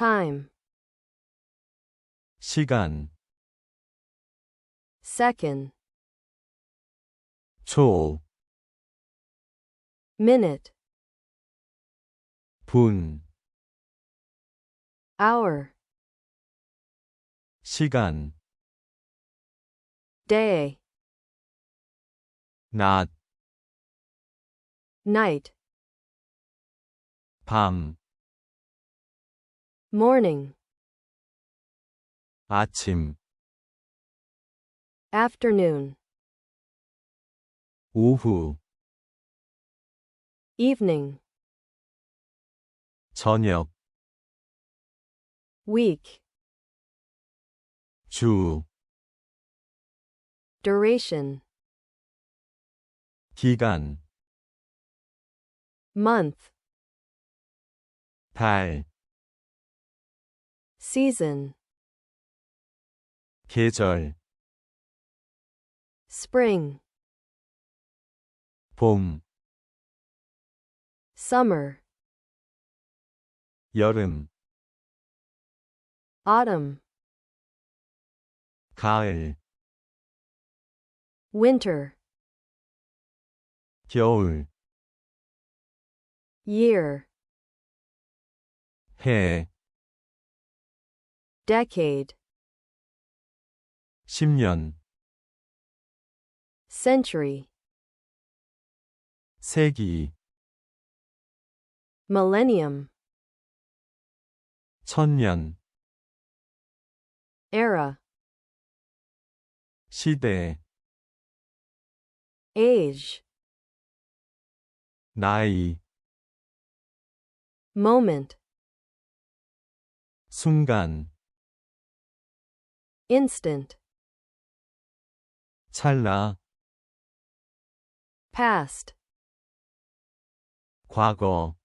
time, 시간, second, 초, minute, 분, hour, 시간, day, 낮, night, 밤, morning, 아침, afternoon, 오후, evening, 저녁, week, 주, duration, 기간, month, 달, season, 계절, spring, 봄, summer, 여름, autumn, 가을, winter, 겨울, year, 해, decade, 10년, century, 세기, millennium, 1000년, era, 시대, age, 나이, moment, 순간, instant, 찰나, past, 과거,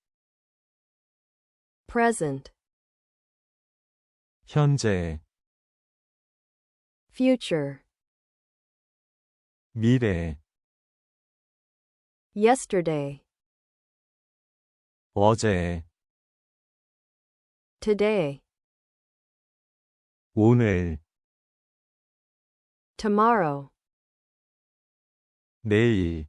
present, 현재, future, 미래, yesterday, 어제, today, 오늘, tomorrow, 내일,